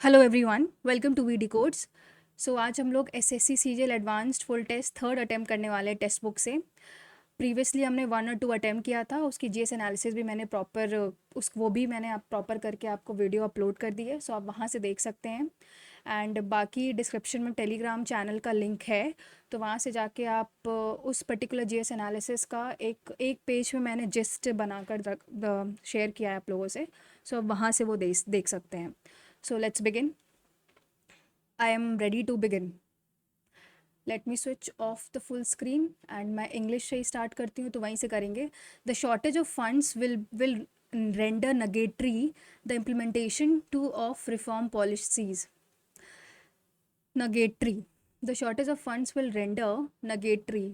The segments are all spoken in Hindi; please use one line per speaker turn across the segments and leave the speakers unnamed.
Hello everyone, welcome to we codes. So आज हम लोग SSC CGL advanced full test third attempt करने वाले हैं टेक्स्ट बुक से। प्रीवियसली हमने 1 और 2 अटेम्प्ट किया था, उसकी जीएस एनालिसिस भी मैंने प्रॉपर उस वो भी मैंने आप प्रॉपर करके आपको वीडियो अपलोड कर दी है, सो आप वहाँ से देख सकते हैं। एंड बाकी डिस्क्रिप्शन में टेलीग्राम चैनल का लिंक है, तो वहाँ से जाके आप उस पर्टिकुलर जीएस एनालिसिस का एक एक पेज में मैंने जिस्ट बनाकर शेयर किया है आप लोगों से, सो आप वहाँ से वो देख सकते हैं। So let's begin. I am ready to begin. Let me switch off the full screen and मैं English से ही start करती हूँ, तो वहीं से करेंगे. The shortage of funds will render nugatory the implementation to of reform policies. Nugatory. The shortage of funds will render nugatory.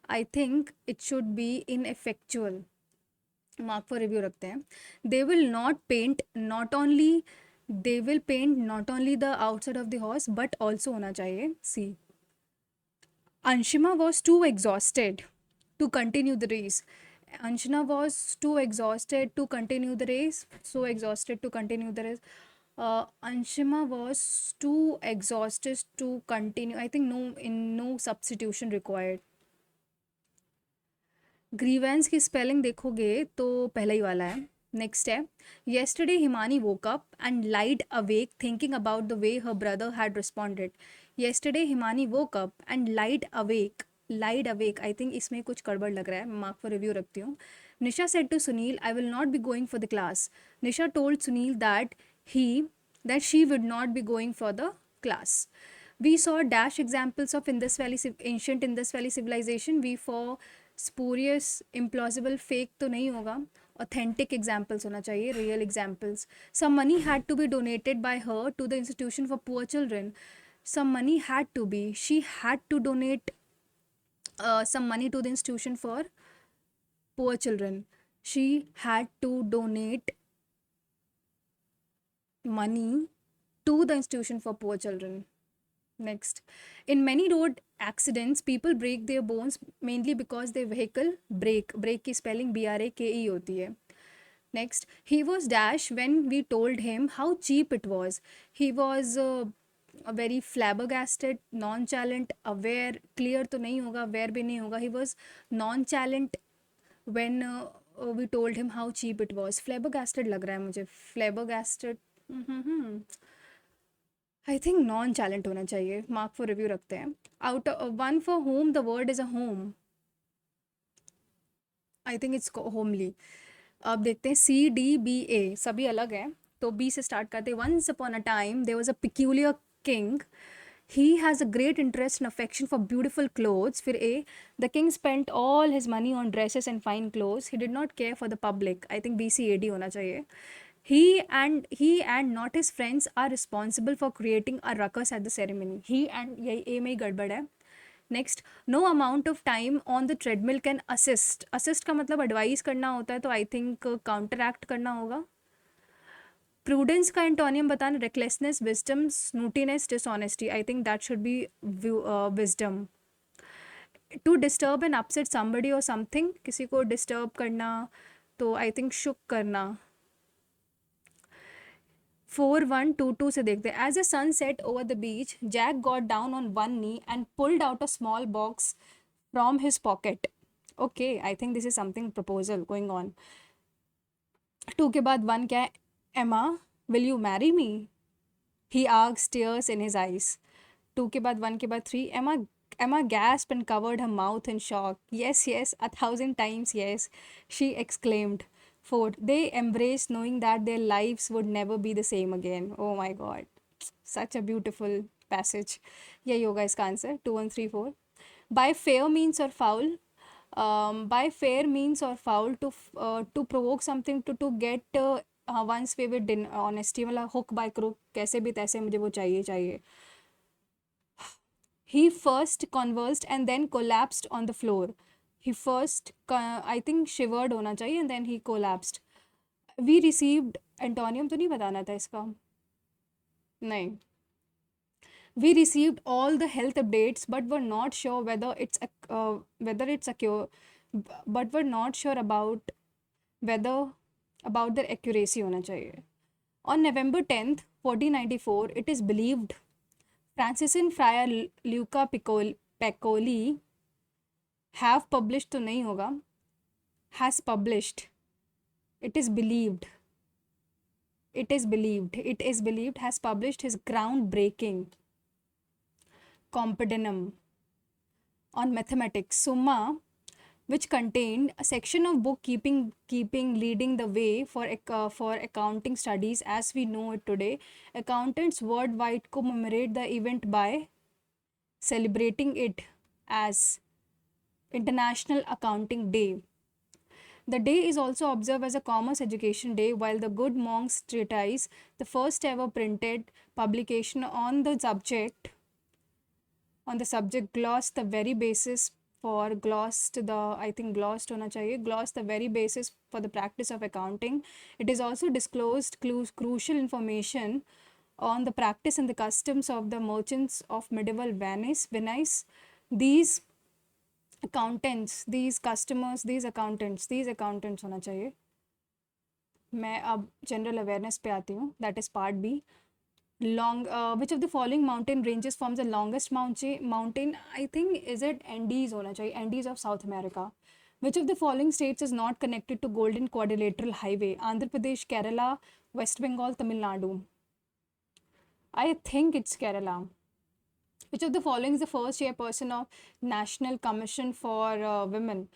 I think it should be ineffectual. Mark for review रखते हैं. They will not paint not only they will paint not only the outside of the horse but also होना चाहिए. See, Anshima was too exhausted to continue the race. Anshana was too exhausted to continue the race. So exhausted to continue the race. Anshima was too exhausted to continue. I think no substitution required. Grievance की स्पेलिंग देखोगे तो पहला ही वाला है. नेक्स्ट है, yesterday Himani woke up and lied awake thinking about the way her brother had responded. Yesterday Himani woke up and lied awake I think इसमें कुछ गड़बड़ लग रहा है, मार्क फॉर रिव्यू रखती हूँ. Nisha said to Sunil, I will not be going for the class. Nisha told Sunil he that she would not be going for the class. We saw dash examples of ancient Indus Valley civilization. We saw spurious implausible fake तो नहीं होगा, ऑथेंटिक एग्जाम्पल्स होना चाहिए, real examples. Some money had to be donated by her to the institution for poor children. Some money had to be, she had to donate some money to the institution for poor children. She had to donate money to the institution for poor children. Next, in many road accidents, people break their bones mainly because their vehicle break. Break की spelling BRAKE होती है. Next, he was dash when we told him how cheap it was. He was a very flabbergasted, nonchalant, aware. Clear तो नहीं होगा, aware भी नहीं होगा. He was nonchalant when we told him how cheap it was. Flabbergasted लग रहा है मुझे. Flabbergasted. आई थिंक नॉन चैलेंट होना चाहिए, मार्क फॉर रिव्यू रखते हैं. Out one for home the word is a home, I think it's homely. अब देखते हैं CDBA सभी अलग हैं, तो बी से स्टार्ट करते हैं. Once upon a time there was a peculiar king. He has a great interest and affection for beautiful clothes. फिर A, the king spent all his money on dresses and fine clothes. He did not care for the public. I think BCAD होना चाहिए. He and not his friends are responsible for creating a ruckus at the ceremony. He and ये A में ही गड़बड़ है. Next, no amount of time on the treadmill can assist. Assist का मतलब एडवाइस करना होता है, तो आई थिंक काउंटर एक्ट करना होगा. प्रूडेंस का एंटोनियम बताना, recklessness, wisdom, snootiness, dishonesty. I think that should be wisdom. To disturb and upset somebody or something, किसी को डिस्टर्ब करना, तो आई थिंक शुक करना. 4122 से देखते हैं. As a sun set over the beach, Jack got down on one knee and pulled out a small box from his pocket. Okay, I think this is something proposal going on. 2 के बाद 1 क्या है? Emma, will you marry me? He asked, tears in his eyes. 2 के बाद 1 के बाद 3, Emma gasped and covered her mouth in shock. Yes, yes, 1,000 times yes, she exclaimed. 4, they embraced knowing that their lives would never be the same again. Oh my God, such a beautiful passage. यही होगा इसका answer. 2 1 3 4. By fair means or foul, by fair means or foul, to provoke something, to get one's favorite honesty. मतलब hook by crook, कैसे भी तैसे मुझे वो चाहिए. He first convulsed and then collapsed on the floor. He first, I think shivered होना चाहिए, and then he collapsed. We received, antonym तो नहीं बताना था इसका, नहीं. We received all the health updates but were not sure but were not sure about whether about their accuracy होना चाहिए. On November 10th, 1494, it is believed Franciscan friar Luca Piccoli have published, तो नहीं होगा, has published, it is believed, has published his groundbreaking Compendium on mathematics, Summa, which contained a section of bookkeeping leading the way for accounting studies as we know it today. Accountants worldwide commemorate the event by celebrating it as International Accounting Day. The day is also observed as a Commerce Education Day, while the Good Monk's Treatise, the first ever printed publication on the subject, glossed the very basis for glossed the very basis for the practice of accounting. It is also disclosed crucial information on the practice and the customs of the merchants of medieval Venice. These accountants होना चाहिए. मैं अब जनरल अवेयरनेस पे आती हूँ, that is part B. Which of the following mountain ranges forms the longest mountain? I think, is it Andes होना चाहिए, Andes of South America. Which of the following states is not connected to Golden Quadrilateral Highway? Andhra Pradesh, Kerala, West Bengal, Tamil Nadu. I think it's Kerala. Which of the following is the first chairperson of National Commission for Women?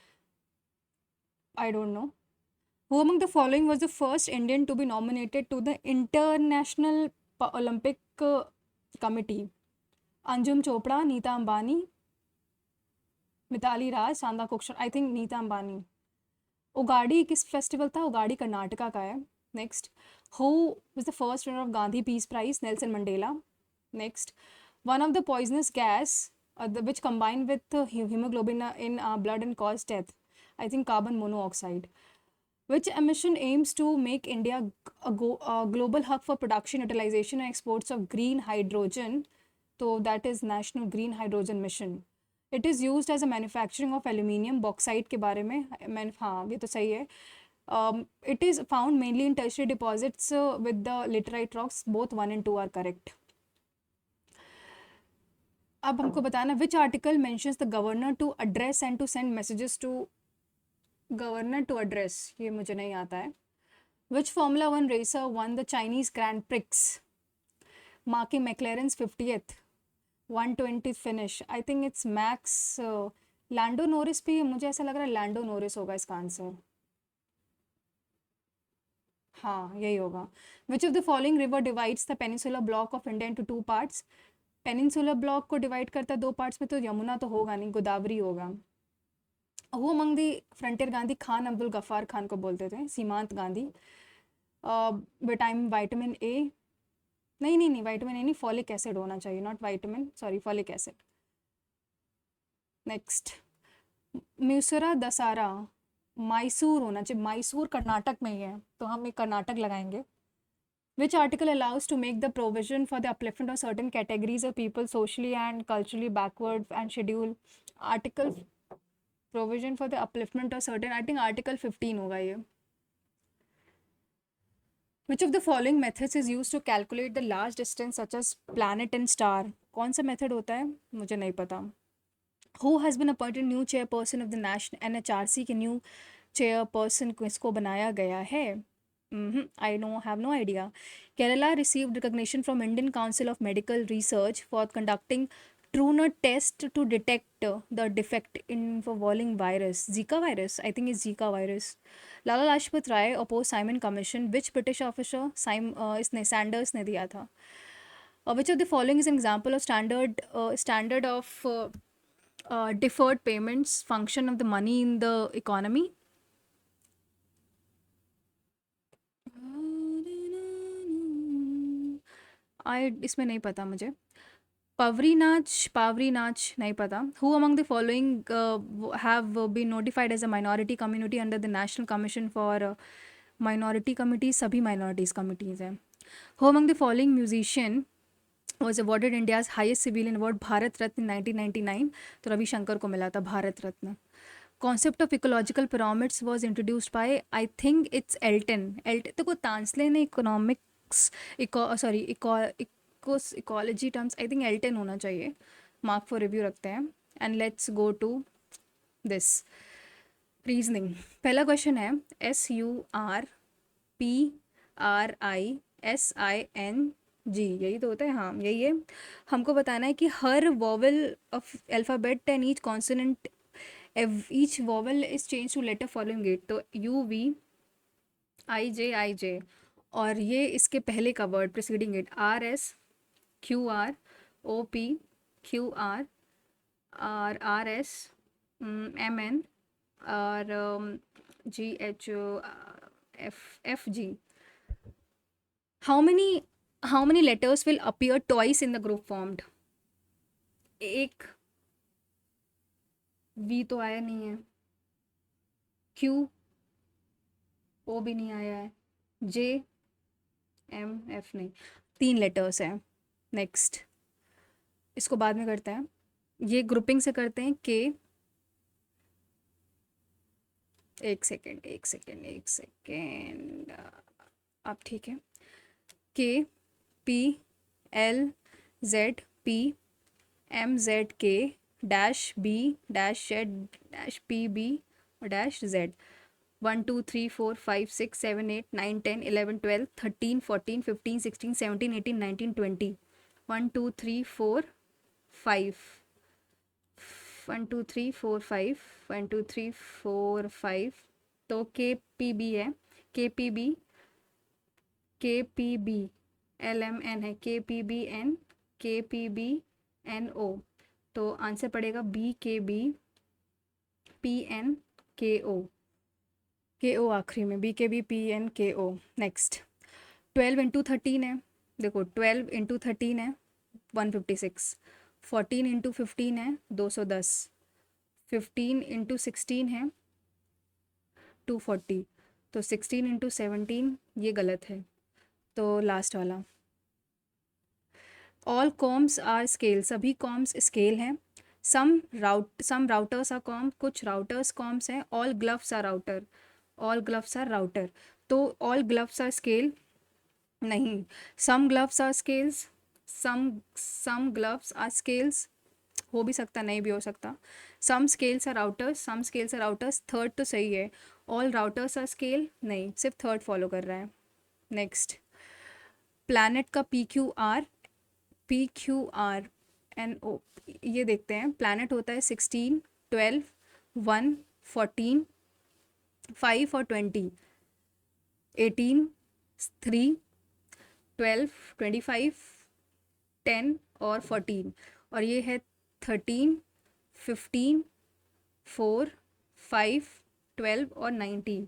I don't know. Who among the following was the first Indian to be nominated to the International Olympic Committee? Anjum Chopra, Neeta Ambani, Mithali Raj, Sanda Kokshar. I think Neeta Ambani. Ugadi किस फेस्टिवल था? उगाड़ी कर्नाटका का है. Next, who was the first winner of Gandhi Peace Prize? Nelson Mandela. Next, one of the poisonous gas which combined with hemoglobin in blood and cause death. I think carbon monoxide. Which emission aims to make India a global hub for production, utilization and exports of green hydrogen? So that is National Green Hydrogen Mission. It is used as a manufacturing of aluminium, bauxite के बारे में, हाँ ये तो सही है. It is found mainly in tertiary deposits with the laterite rocks. Both 1 and 2 are correct. अब हमको बताना, which article mentions the governor to address and to send messages to governor to address? ये मुझे नहीं आता है. Which Formula 1 racer won the Chinese Grand Prix, marking McLaren's 50th 120th finish? I think it's Max Lando Norris भी, मुझे ऐसा लग रहा है लैंडो नोरिस होगा इसका आंसर. हाँ यही होगा. Which of the following river divides the peninsular block of India into 2 parts? Peninsular block को डिवाइड करता है 2 पार्ट्स में, तो यमुना तो होगा नहीं, गोदावरी होगा. वो among the frontier Gandhi, Khan Abdul Ghaffar Khan को बोलते थे, सीमांत गांधी. विटामिन ए नहीं विटामिन ए नहीं, फॉलिक एसिड होना चाहिए, not vitamin, sorry folic acid. Next, म्यूसरा दसारा मैसूर होना चाहिए, मैसूर कर्नाटक में ही है तो हम एक कर्नाटक लगाएंगे. Which article allows to make the provision for the upliftment of certain categories of people socially and culturally backward and schedule? Article provision for the upliftment of certain, I think article 15 होगा ये. Which of the following methods is used to calculate the large distance such as planet and star? कौन सा method होता है मुझे नहीं पता. Who has been appointed new chairperson of the national NHRC के new chairperson किसको बनाया गया है? I have no idea. Kerala received recognition from Indian Council of Medical Research for conducting TrueNut test to detect the defect in following virus. Zika virus, I think it's Zika virus. Lala Lajpat Rai opposed Simon Commission. Which British officer इसने Sanders ने दिया था? Which of the following is an example of standard of deferred payments, function of the money in the economy? इसमें नहीं पता मुझे. पावरी नाच नहीं पता. Who among the following have been notified as a minority community under the National Commission for Minority Committees? सभी minorities committees हैं. Who among the following musician was awarded India's highest civilian award, Bharat Ratna, in 1999? तो रवि शंकर को मिला था Bharat Ratna. Concept of ecological pyramids was introduced by, I think it's Elton. तो को तांसले ने economic economics, sorry ecology terms I think L10 होना चाहिए, मार्क फॉर रिव्यू रखते हैं। And let's go to this reasoning. पहला क्वेश्चन है SURPRISING, यही तो होता है, हाँ यही है। हमको बताना है कि हर vowel of alphabet and each consonant, each vowel is change to letter following it. तो UVIJIJ, और ये इसके पहले का word preceding it, RSQROPQRRS MN और GHFG। How many letters will appear twice in the group formed? एक V तो आया नहीं है, QO भी नहीं आया है, JMF नहीं, 3 लेटर्स हैं। नेक्स्ट, इसको बाद में करते हैं, ये ग्रुपिंग से करते हैं। एक सेकेंड, अब ठीक है। KPLZP MZK-B-Z-PB-Z 1 2 3 4 5 6 7 8 9 10 11 12 13 14 15 16 17 18 19 20 1 2 3 4 5 1 2 3 4 5 1 2 3 4 5। तो KPB है, KPB LMN है, KPBN KPBNO। तो आंसर पड़ेगा BKBPNKO, KO आखिरी में, BKBPNKO। नेक्स्ट, 12 × 13 है, देखो 12 × 13 है 156, 14 × 15 है 210, 15 × 16 है 240, तो 16 × 17 ये गलत है। तो लास्ट वाला, ऑल कॉम्स आर स्केल, सभी कॉम्स स्केल हैं। सम राउटर्स आर कॉम, कुछ राउटर्स कॉम्स हैं। ऑल ग्लव्स आर राउटर, तो ऑल ग्लव्स आर स्केल नहीं। Some gloves are scales, some gloves are scales हो भी सकता, नहीं भी हो सकता। Some scales are routers, third तो सही है। ऑल राउटर्स आर स्केल नहीं, सिर्फ थर्ड फॉलो कर रहा है। नेक्स्ट, प्लैनेट का PQRNO, ये देखते हैं। प्लैनेट होता है 16 12 1 14 5 और 20, 18 3 12 25 10 और 14, और ये है 13 15 4 5 12 और 19।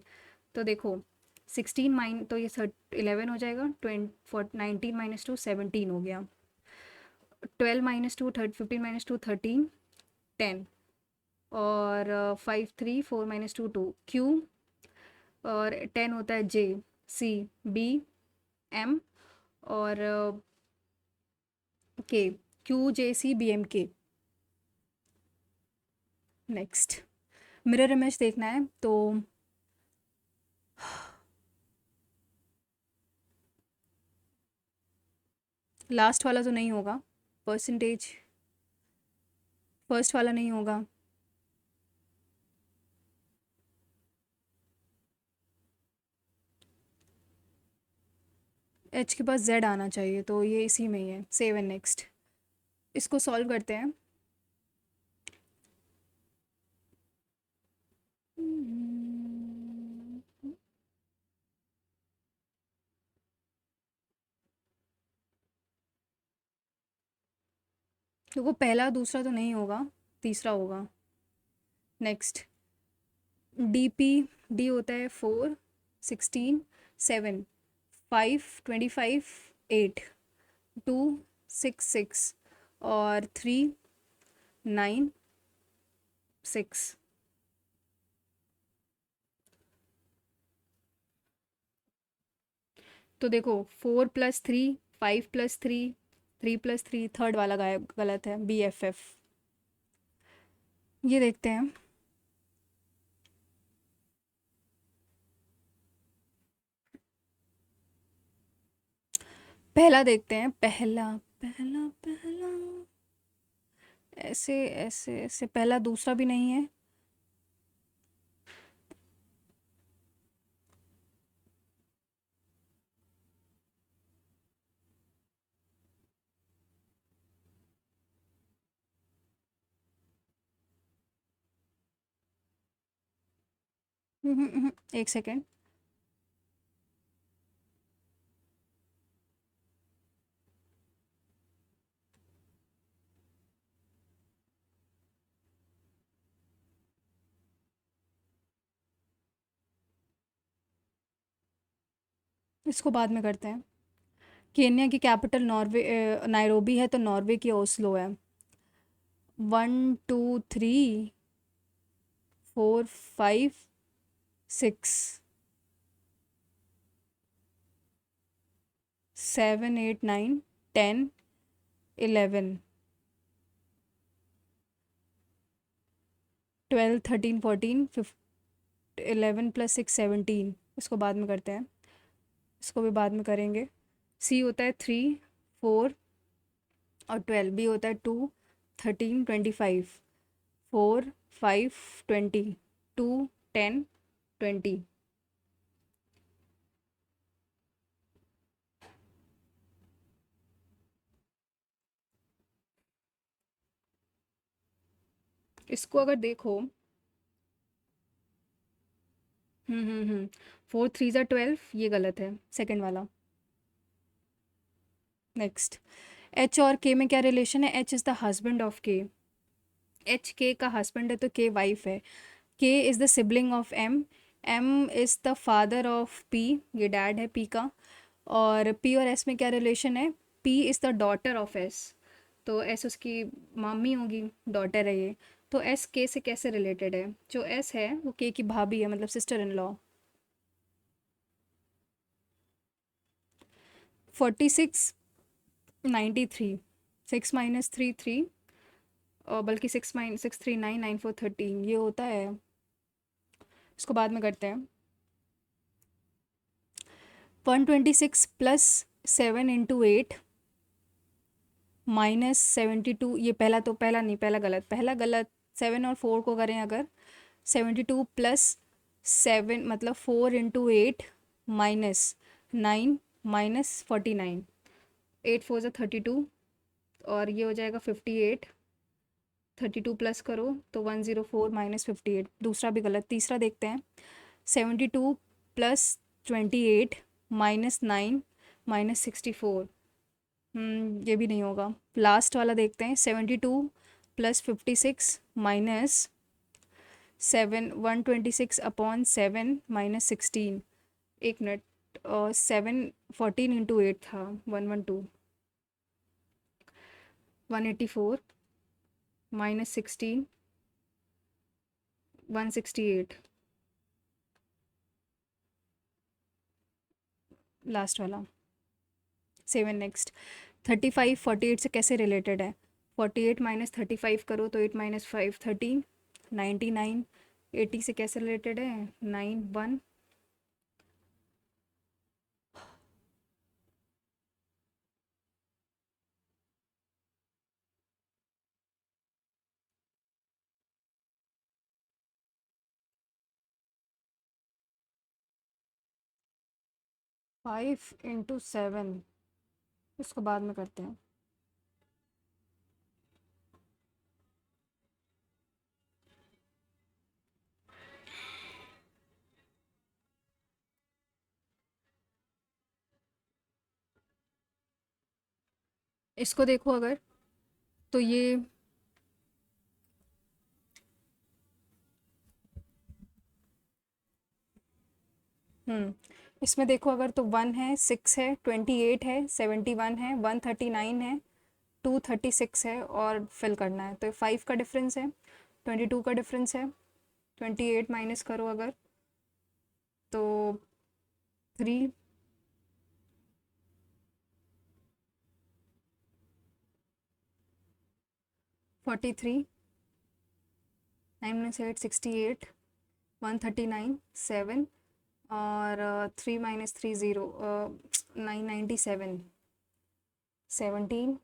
तो देखो 16 तो ये 11 हो जाएगा, 19 - 2 17 हो गया, 12 - 2 15 - 2 13 10, और 5 3 4 - 2 2, Q, और 10 होता है JCBM, और K, QJCBMK। Next, mirror image देखना है, तो लास्ट वाला तो नहीं होगा, परसेंटेज फर्स्ट वाला नहीं होगा। H के पास Z आना चाहिए, तो ये इसी में ही है। सेव एंड नेक्स्ट, इसको सॉल्व करते हैं। तो वो पहला दूसरा तो नहीं होगा, तीसरा होगा। नेक्स्ट, D होता है 4 16 7 5 25 8 2 6 6 और 3 9 6। तो देखो 4 + 3 5 + 3 3 + 3, थर्ड वाला गायब, गलत है, BFF। ये देखते हैं, पहला देखते हैं, पहला पहला पहला, ऐसे ऐसे ऐसे, पहला दूसरा भी नहीं है। एक सेकेंड। इसको बाद में करते हैं। केन्या की कैपिटल नॉर्वे, नायरोबी है, तो नॉर्वे की ओस्लो है। 1 2 3 4 5 6 7 8 9 10 11 12 13 14 15 11 + 6 17। इसको बाद में करते हैं, इसको भी बाद में करेंगे। सी होता है 3 4 और 12। बी होता है 2 13 25 4 5 20 2 10 20। इसको अगर देखो, 4 3 = 12, ये गलत है सेकंड वाला। नेक्स्ट, एच और के में क्या रिलेशन है? H is the husband of K. H के का हस्बैंड है तो के वाइफ है। K is the sibling of M. M is the father of P, ये डैड है पी का। और पी और एस में क्या रिलेशन है? P is the daughter of S, तो एस उसकी मम्मी होगी, डॉटर है ये। तो एस के से कैसे रिलेटेड है? जो एस है वो के की भाभी है, मतलब सिस्टर इन लॉ। 46 93, 6 - 3 3, और बल्कि 6 - 6 3 9 9 4 13, ये होता है। इसको बाद में करते हैं। 126 + 7 × 8 -72, ये पहला तो पहला नहीं, पहला गलत, पहला गलत। 7 और 4 को करें अगर, 72 + 7 मतलब 4 × 8 -9 -49। 8 4 ज़ा 32, और ये हो जाएगा 58। 32 प्लस करो तो 104 -58। दूसरा भी गलत। तीसरा देखते हैं, 72 + 28 -9 -64। ये भी नहीं होगा। लास्ट वाला देखते हैं, 72 + 56 -7 126/7 -16। एक मिनट, 7 14 × 8 था, 112, 184 -16 168। लास्ट वाला 7। नेक्स्ट, 35 48 से कैसे रिलेटेड है? 48 -35 करो तो 8 - 5 13। 99 80 से कैसे रिलेटेड है? 9 1। 5 × 7, इसको बाद में करते हैं। इसको देखो अगर, तो ये इसमें देखो अगर, तो 1 है, 6 है, 28 है, 71 है, 139 है, 236 है, और फिल करना है। तो 5 का डिफरेंस है, 22 का डिफरेंस है। 28 माइनस करो अगर, तो 3। 43, 9 - 8 68, 139 7, और 3 - 3 0, 997। 17,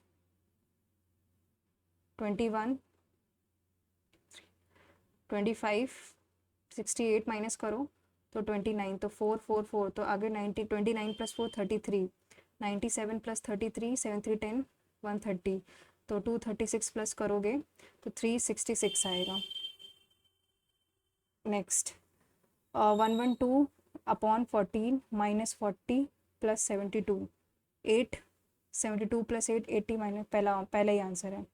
21, 25, 68 माइनस करो तो 29, तो 4 4 4, तो आगे 90, 29 प्लस 4 33, 97 प्लस 33, 7 3 10, 130, तो 236 प्लस करोगे तो 366 आएगा। Next 112 upon 14 minus 40 plus 72, 8, 72 plus 8 80 minus, पहला ही आंसर है।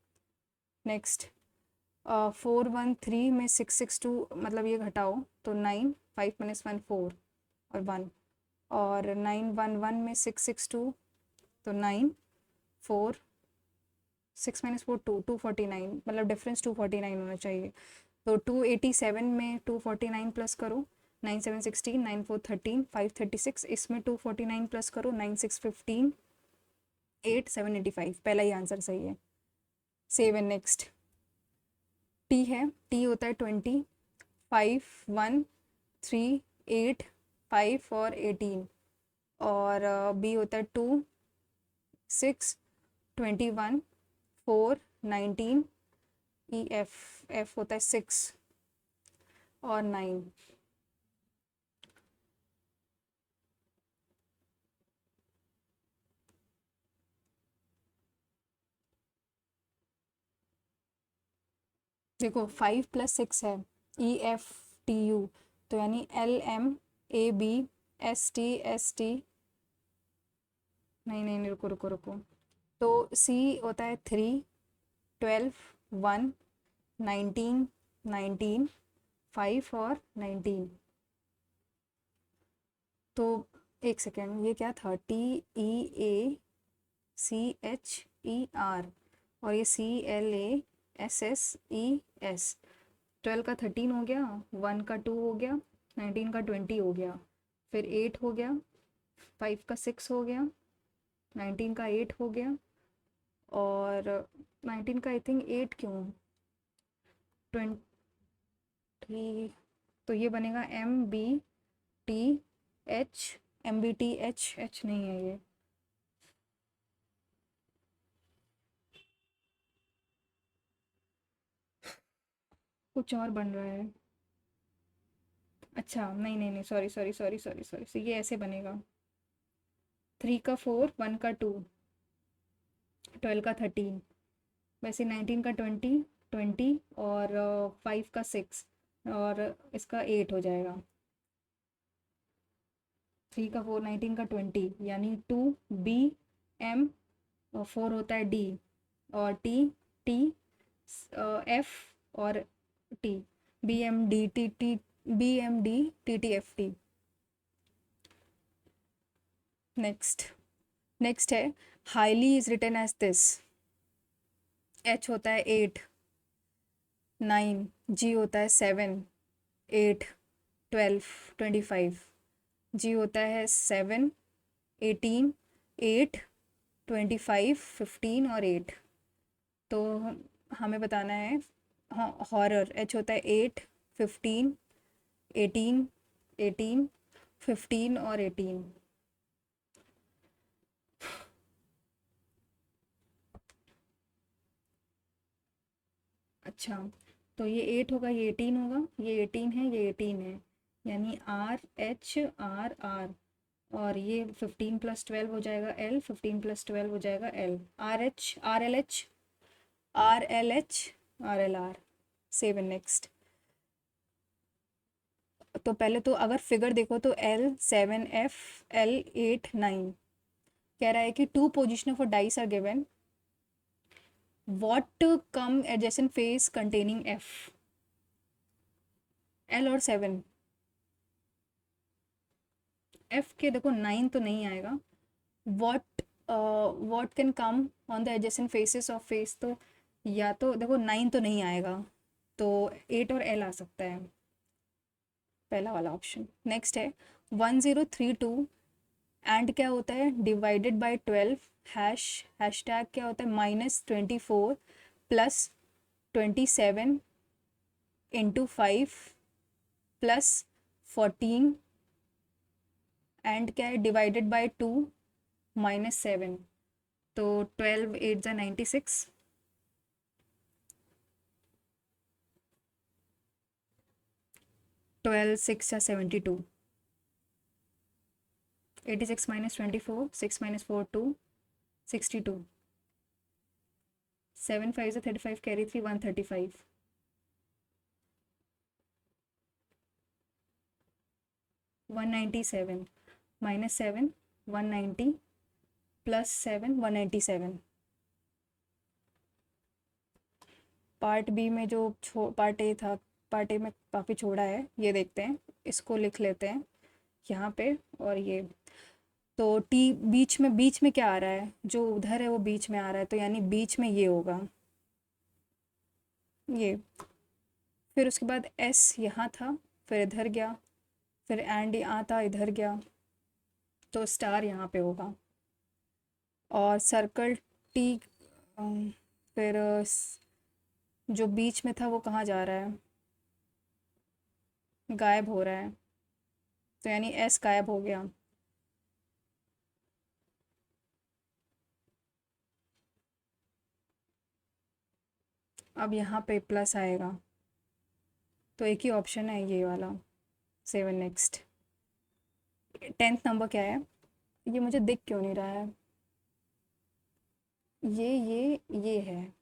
नेक्स्ट 413 में 662 मतलब ये घटाओ तो 9, 5 माइनस 1 4 और 1, और 911 में 662 तो 9 4 6 माइनस 4 2, 249 मतलब डिफरेंस 249 होना चाहिए। तो 287 में 249 प्लस करो, 9 7 16, 9 4 13, 5 36, इसमें 249 प्लस करो, 9 6 15, 8 7 85, पहला ही आंसर सही है। Save and next. टी है, टी होता है 20, 5 1 3 8 5 और 18, और बी होता है 2 6 21 4 19, ई एफ होता है 6 और 9। देखो 5 प्लस 6 है, ई एफ टी यू, तो यानी L M A B S T S T, नहीं नहीं नहीं, रुको रुको रुको, तो सी होता है 3 12 1 19 19 5 और 19, तो एक सेकेंड, ये क्या था, T E A C H E R, और ये C L A S S E S, 12 का 13 हो गया, 1 का 2 हो गया, 19 का 20 हो गया, फिर 8 हो गया, 5 का 6 हो गया, 19 का 8 हो गया, और 19 का आई थिंक 8 क्यों, 20, तो ये बनेगा M B T H, M B T H, H नहीं है ये, कुछ और बन रहा है। अच्छा नहीं नहीं नहीं, sorry sorry sorry sorry sorry, so ये ऐसे बनेगा, 3 का 4, 1 का 2, 12 का 13, वैसे 19 का 20, 20 और 5 का 6 और इसका 8 हो जाएगा, 3 का 4, 19 का 20 यानी 2 बी एम, और 4 होता है डी, और टी टी एफ और T, B M D T T, B M D T T F T. Next, next है highly is written as this, H होता है 8 9, जी होता है 7 8 12 25, जी होता है 7 18 8 25 15 और 8, तो हमें बताना है, हाँ हॉरर, एच होता है 8 15 18 18 15 और 18। अच्छा, तो ये 8 होगा, ये 18 होगा, ये 18 है, ये 18 है, यानी आर एच आर आर, और ये 15 प्लस 12 हो जाएगा एल, 15 प्लस 12 हो जाएगा L, R H R L H R L H R L R. Save and next. तो पहले तो अगर फिगर देखो तो एल 7 एफ एल 8 9, कह रहा है कि two position of dice are given, what come adjacent face containing F, L और 7, एफ के देखो 9 तो नहीं आएगा, what what can come on the adjacent faces of face, तो या तो देखो 9 तो नहीं आएगा, तो 8 और एल आ सकता है, पहला वाला ऑप्शन। नेक्स्ट है 1032 एंड क्या होता है, divided by 12 hash, hash tag क्या होता है, -24 प्लस 27 इंटू 5 प्लस 14 एंड क्या है, डिवाइडेड बाय 2 -7, तो 12 8 जा 96, 12 6 जा 72, 86 minus 24, 6 minus 4 2, 62, 7 5 जा 35, carry 3 135, 197 minus 7 190 plus 7 197। Part B में जो पार्ट ए था, पार्ट ए में काफ़ी छोड़ा है, ये देखते हैं, इसको लिख लेते हैं यहाँ पे। और ये तो टी बीच में क्या आ रहा है, जो उधर है वो बीच में आ रहा है, तो यानी बीच में ये होगा ये। फिर उसके बाद एस यहाँ था, फिर इधर गया, फिर एंड यहाँ था, इधर गया, तो स्टार यहाँ पे होगा। और सर्कल टी फिर जो बीच में था वो कहाँ जा रहा है, गायब हो रहा है, तो यानी एस गायब हो गया। अब यहाँ पे प्लस आएगा, तो एक ही ऑप्शन है ये वाला 7। नेक्स्ट 10th नंबर क्या है, ये मुझे दिख क्यों नहीं रहा है, ये है।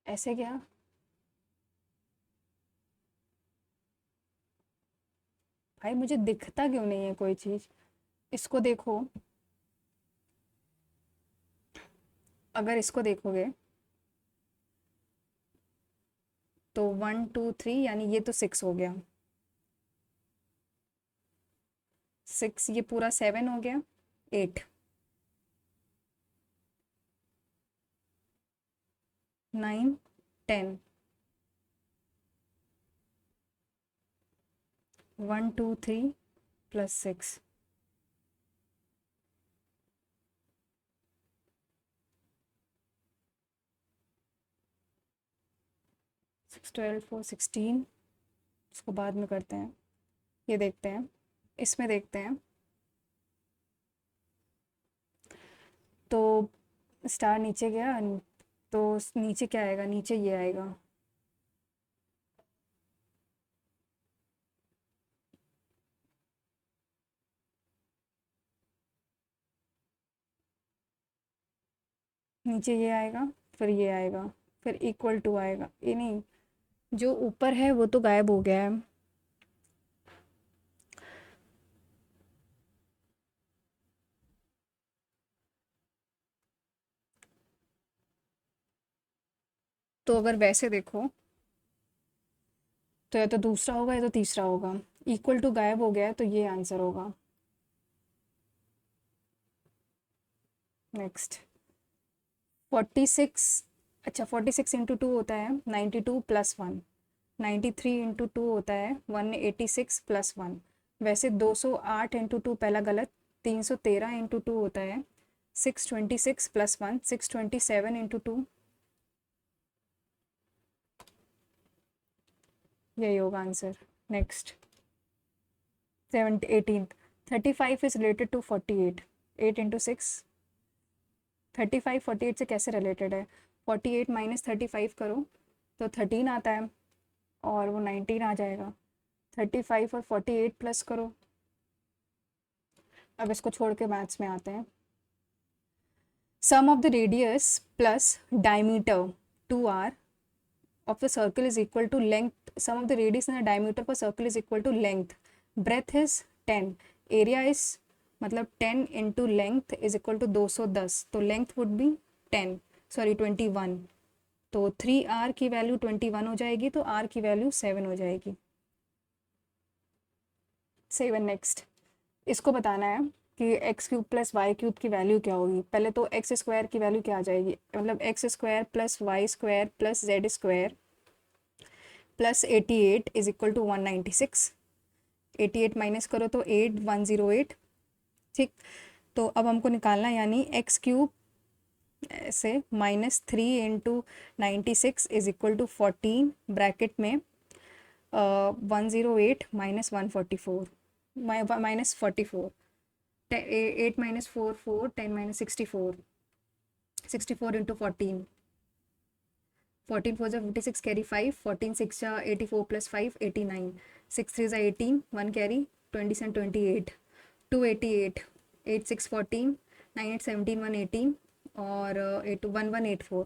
ऐसे क्या, भाई मुझे दिखता क्यों नहीं है कोई चीज़, इसको देखो, अगर इसको देखोगे तो 1 2 3 यानी ये तो 6 हो गया, 6 ये पूरा 7 हो गया, 8 9 10, 1 2 3 प्लस 6, 6 12 4 16, इसको बाद में करते हैं, ये देखते हैं, इसमें देखते हैं। तो स्टार नीचे गया, तो नीचे क्या आएगा, नीचे ये आएगा, नीचे ये आएगा, फिर ये आएगा, फिर इक्वल टू आएगा, ये नहीं, जो ऊपर है वो तो गायब हो गया है। तो अगर वैसे देखो तो या तो दूसरा होगा या तो तीसरा होगा, इक्वल टू गायब हो गया है, तो ये आंसर होगा। नेक्स्ट 46, अच्छा 46 इंटू टू होता है 92 प्लस 1, 93 इंटू टू होता है 186 प्लस 1। वैसे 208 इंटू टू पहला गलत, 313 इंटू टू होता है 626 प्लस 1, 627 इंटू टू, यही होगा answer. Next 18, 35 is related to 48, 8 into 6, 35 48 से कैसे रिलेटेड है, 48 माइनस 35 करो तो 13 आता है, और वो 19 आ जाएगा, 35 और 48 प्लस करो। अब इसको छोड़ के मैथ्स में आते हैं। Sum of the radius plus diameter 2r of the circle is equal to length, sum of the radius and the diameter per circle is equal to length, breadth is 10, area is मतलब 10 into length is equal to 210, तो length would be 10 सॉरी 21, तो 3r की वैल्यू 21 हो जाएगी, तो r की वैल्यू 7 हो जाएगी। 7 नेक्स्ट, इसको बताना है कि x cube plus y cube की वैल्यू क्या होगी। पहले तो एक्स स्क्वायर की वैल्यू क्या आ जाएगी, मतलब x square plus y square plus z square plus 88 is equal to 196, 88 minus करो तो 8 108, ठीक। तो अब हमको निकालना है, यानी एक्स क्यूब ऐसे -3 × 96 इज इक्वल टू 14 ब्रैकेट में 108 -144 -44 8 -4 4 10 -64 64 into 14 14 4 जा 56 carry 5 14 6 जा 84 plus 5 89 6 3 जा 18 1 carry 20 and 28 288 8 6 14 9 8 17 1 18 और 8 1 1 84.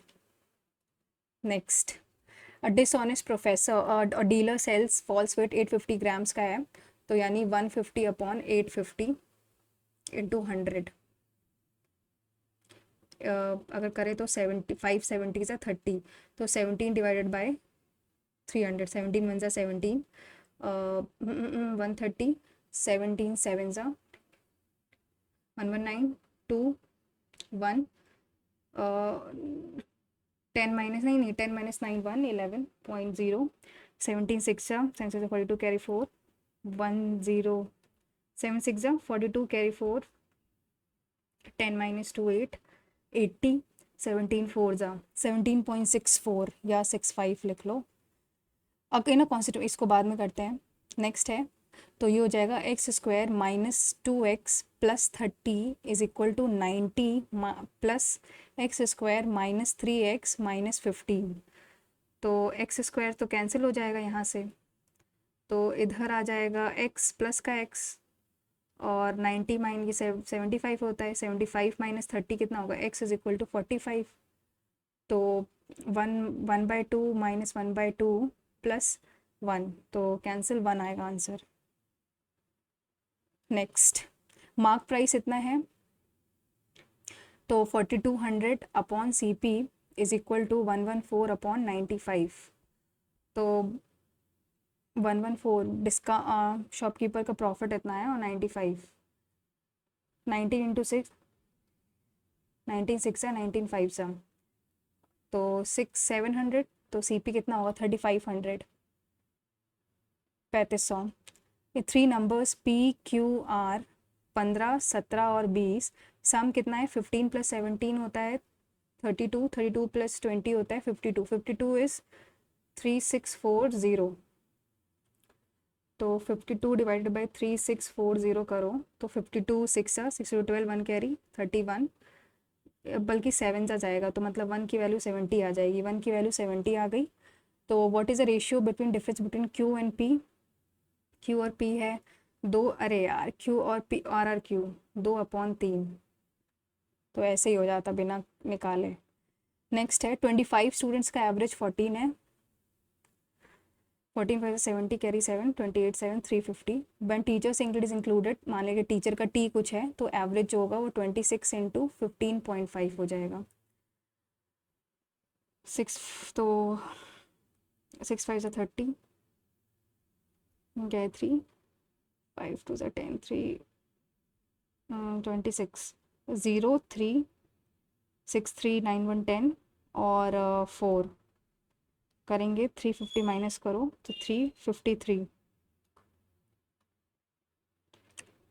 नेक्स्ट, अ डिसऑनेस्ट प्रोफेसर और dealer sells false weight 850 grams का है, तो यानी 150 अपॉन 850 इंटू 100 अगर करें तो 570 से 30, तो 17 डिवाइडेड बाय 300 17 1 ज़ा 17 130 17 7 ज़ा 119 2 1 10 माइनस नहीं 10 माइनस 9 1 11.0 17 6 जा 7 42 कैरी 4 1 0 7 6 जा 42 कैरी 4 10 माइनस 2 8 80 17 4 जा 17.64 या 65 लिख लो। अब ना कॉन्स्टिट्यूट इसको बाद में करते हैं। नेक्स्ट है, तो ये हो जाएगा x² -2x plus 30 is equal to 90 plus x² -3x -15। तो x² तो कैंसिल हो जाएगा यहाँ से, तो इधर आ जाएगा x प्लस का x और 90 माइन ये 75 होता है, 75 माइनस 30 कितना होगा, x इज इक्वल टू 45। तो 1/2 माइनस 1/2 प्लस 1, तो कैंसिल 1 आएगा आंसर। नेक्स्ट, मार्क प्राइस इतना है, तो 4200 upon CP is equal to 114 upon 95। तो 114 डिस्का शॉपकीपर का प्रॉफिट इतना है और 95 19 इंटू 6 19 6 है 19 5 सा, तो 700, तो CP कितना होगा 3500 3500। ये 3 नंबर्स PQR 15 17 और 20 सम कितना है 15 + 17 होता है 32 32 + 20 होता है 52 52 इज 3640। तो 52 डिवाइडेड बाई 3640 करो तो 52 6 62 12 1 कैरी 31, बल्कि 7 जा जाएगा, तो मतलब 1 की वैल्यू 70 आ जाएगी। 1 की वैल्यू 70 आ गई। तो what is the ratio between difference between Q and P? Q और P है 2, अरे यार Q और P RRQ 2/3, तो ऐसे ही हो जाता बिना निकाले। नेक्स्ट है 25 स्टूडेंट्स का एवरेज 14 है, 14 5 70 carry 7 28 7 350। One teachers include is included, मान लेंगे टीचर का T कुछ है, तो एवरेज जो होगा वो 26 × 15.5 हो जाएगा। 6 तो 6 5 30 गए 3 5 2 10 3 26 0 3 6 3 9 1 10 और 4 करेंगे 350 माइनस करो तो 353,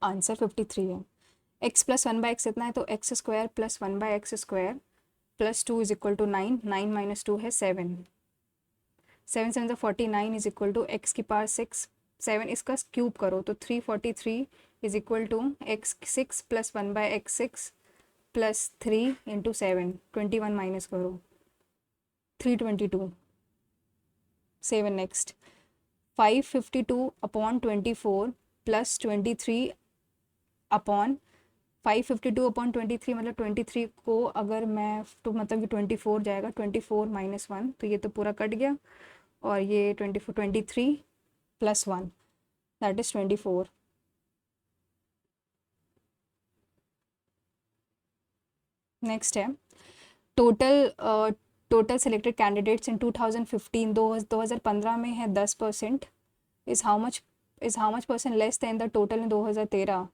आंसर 53 है। x प्लस 1/x इतना है, तो x² plus 1/x² plus 2 is equal to 9 9 minus 2 है 7 7 7 49 इज इक्वल टू x की पावर 6 7 इसका क्यूब करो तो 343 is equal to x6 plus 1/x6 plus 3 into 7 21 minus करो 322 7। Next 552 upon 24 plus 23 upon 552 upon 23 मतलब 23 को अगर मैं तो मतलब कि 24 जाएगा 24 माइनस 1, तो ये तो पूरा कट गया और ये 23 प्लस 1 दैट इज 24। नेक्स्ट है टोटल सेलेक्टेड कैंडिडेट्स इन 2015 2015 में है 10%, is how much percent less than the total in 2013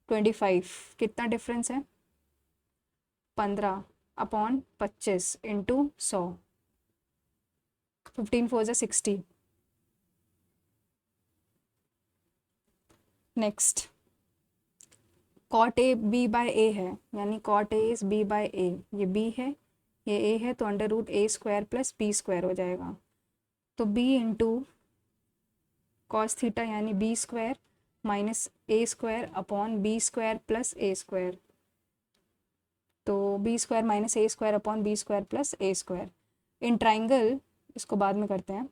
25। कितना डिफरेंस है 15 upon 25 into 100 15 4 60। Next cot a b by a है, यानी cot a is b by a, ये बी है ये ए है, तो under root a square plus b square हो जाएगा। तो बी इंटू कॉस थीटा यानी b square minus a square upon b square plus a square, तो b square minus a square upon b square plus a square. In triangle, इसको बाद में करते हैं।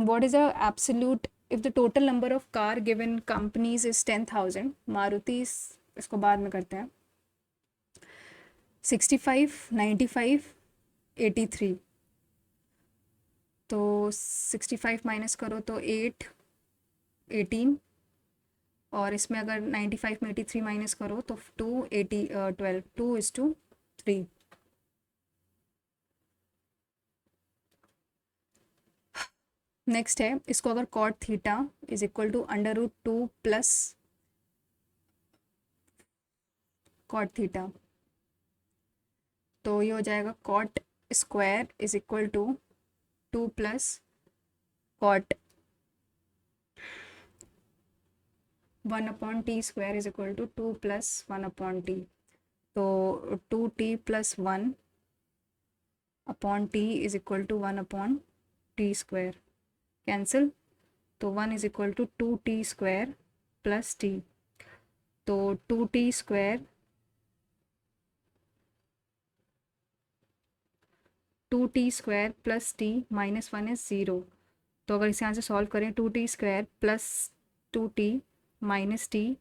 What is the absolute if the total number of car given companies is 10,000, Maruti इसको बाद में करते हैं। 65, 95, 83, तो 65 माइनस करो तो 8, 18, और इसमें अगर 95 में 83 माइनस करो तो 2, 80, 12, 2:3। नेक्स्ट है, इसको अगर cot theta is equal to under root 2 plus cot theta, तो ये हो जाएगा cot square is equal to 2 plus cot 1/t square is equal to 2 plus 1/t, तो 2t plus 1/t is equal to 1/t square, cancel, तो 1 is equal to 2t square plus t, तो 2t square 2t square plus t minus 1 is 0, तो अगर इसे यहाँ से सॉल्व करें 2t square plus 2t minus t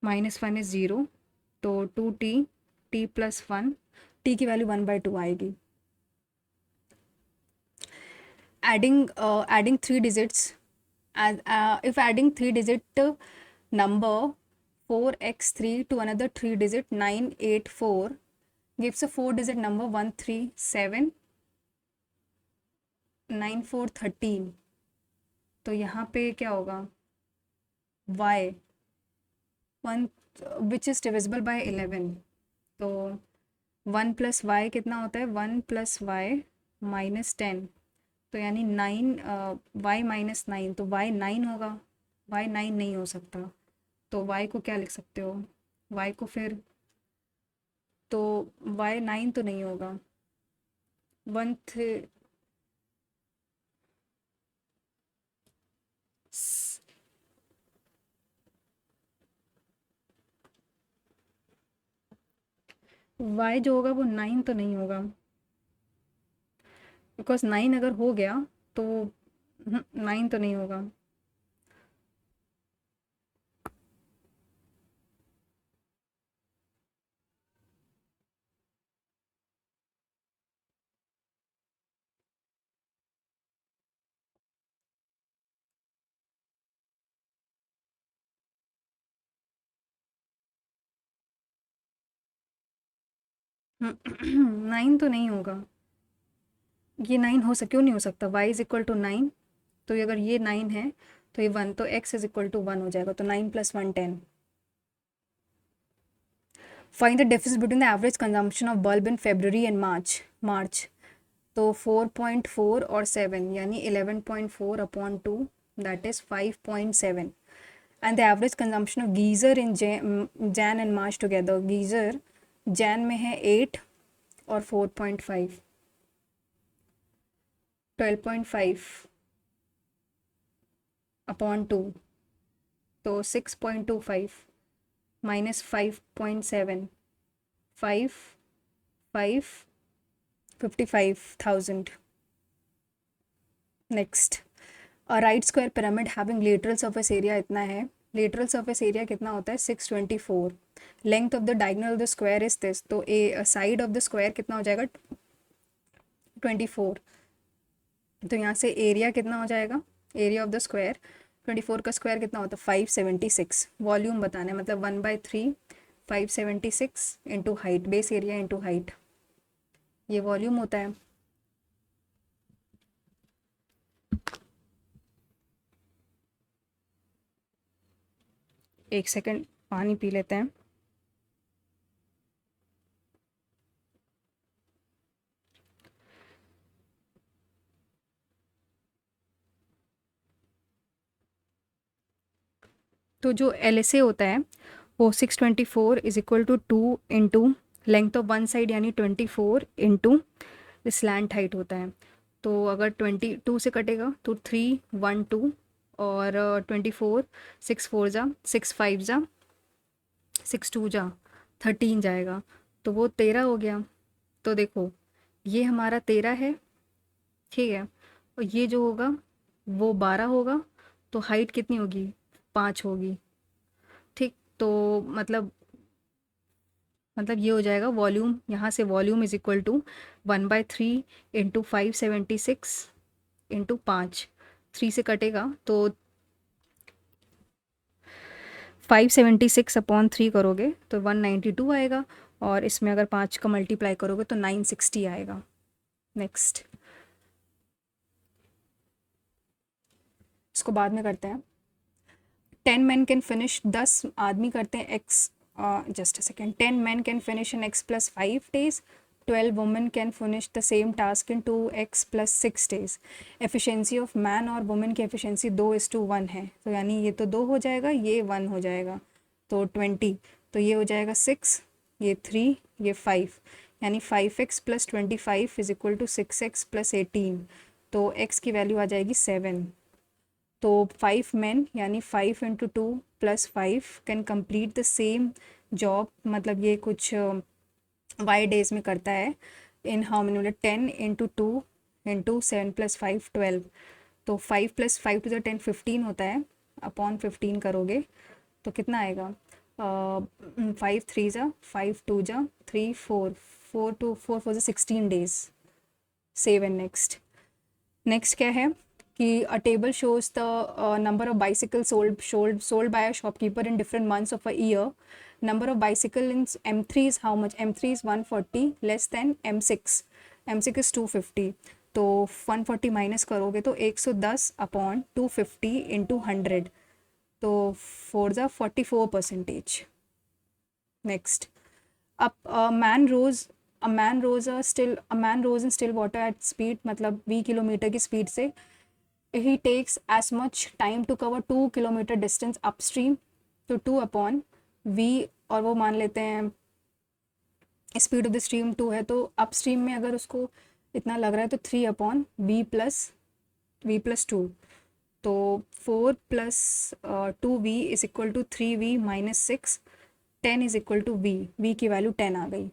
minus 1 is 0, तो 2t t प्लस 1, t की वैल्यू 1/2 आएगी। adding 3 digits, if adding 3 digit number 4x3 to another 3 digit 984 gives a 4 digit number 1379413, तो यहाँ पे क्या होगा, y 1 which is divisible by 11, तो 1 प्लस वाई कितना होता है, 1 प्लस वाई माइनस 10, तो यानी 9, y माइनस 9, तो y 9 होगा, y 9 नहीं हो सकता, तो y को क्या लिख सकते हो, y को फिर, तो y 9 तो नहीं होगा, 1 y जो होगा वो 9 तो नहीं होगा, बिकॉज 9 अगर हो गया तो 9 तो नहीं होगा। नाइन तो नहीं होगा, ये 9 हो क्यों नहीं हो सकता, y इज इक्वल टू 9, तो अगर ये 9 है तो ये 1, तो x इज इक्वल टू 1 हो जाएगा, तो 9 plus 1 10। Find the difference between the average consumption of bulb in February and March, तो 4.4 और 7 यानी 11.4 upon 2 that is 5.7, and the average consumption of geyser in Jan and March together, geyser Jan में है 8 और 4.5, 12.5 अपॉन 2, तो 6.25 minus 5.7, 55,000। Next, a right square pyramid having lateral surface area इतना है, लेटरल सरफेस एरिया कितना होता है 624, length of the diagonal of the square is this, तो ए साइड ऑफ द स्क्वायर कितना हो जाएगा 24, तो यहाँ से एरिया कितना हो जाएगा, एरिया ऑफ द स्क्वायर 24 का स्क्वायर कितना होता है 576, वॉल्यूम बताना है मतलब 1/3 576 into height, base area into height, ये वॉल्यूम होता है। एक सेकंड पानी पी लेते हैं। तो जो LSA होता है वो 624 is equal to 2 into length of one side यानी 24 इंटू स्लैंट हाइट होता है। तो अगर 22 से कटेगा तो 312 और 24 6 4 जा 6 5 जा 6 2 जा 13 जाएगा, तो वो 13 हो गया। तो देखो ये हमारा 13 है, ठीक है, और ये जो होगा वो 12 होगा, तो हाइट कितनी होगी, 5 होगी, ठीक। तो मतलब ये हो जाएगा वॉल्यूम, यहाँ से volume is equal to 1/3 into 576 into 5, 3 से कटेगा तो 576/3 करोगे तो 192 आएगा, और इसमें अगर 5 का मल्टीप्लाई करोगे तो 960 आएगा। नेक्स्ट, इसको बाद में करते हैं। 10 men कैन फिनिश, 10 आदमी करते हैं x, just a second, 10 men can finish in x + 5 days, 12 women can finish the same task in 2x + 6 days। Efficiency of man और वुमेन की एफिशिएंसी 2:1 है, तो यानी ये तो 2 हो जाएगा, ये 1 हो जाएगा, तो 20, तो ये हो जाएगा 6, ये 3, ये 5, यानी 5x + 25 is equal to 6x + 18, तो x की वैल्यू आ जाएगी 7। तो 5 men यानी 5 into 2 + 5 can complete the same job, मतलब ये कुछ वाई डेज में करता है, इन हाउ मेनी, मतलब 10 इंटू 2 इंटू 7 + 5 12, तो 5 + 5 टू द 10 15 होता है, अपॉन 15 करोगे तो कितना आएगा, 5 3 जा 5 2 जा 3 4 4 2 4 4 16 days. Save and next. Next क्या है कि अ table shows the number of bicycle sold by a shopkeeper in different months of a year. Number of bicycle in M3 is how much, M3 is 140 less than M6, M6 is 250, तो 140 माइनस करोगे तो 110/250 इंटू 100, तो 4 ज़ा 44%। नेक्स्ट, अब a man rose in still water at speed, मतलब 20 किलोमीटर की स्पीड से, he takes as much time to cover 2 kilometre distance upstream, तो 2/v, और वो मान लेते हैं स्पीड ऑफ द स्ट्रीम 2 है, तो अपस्ट्रीम में अगर उसको इतना लग रहा है तो 3/v+2, तो 4 + 2v is equal to 3v - 6, 10 is equal to v की वैल्यू 10 आ गई।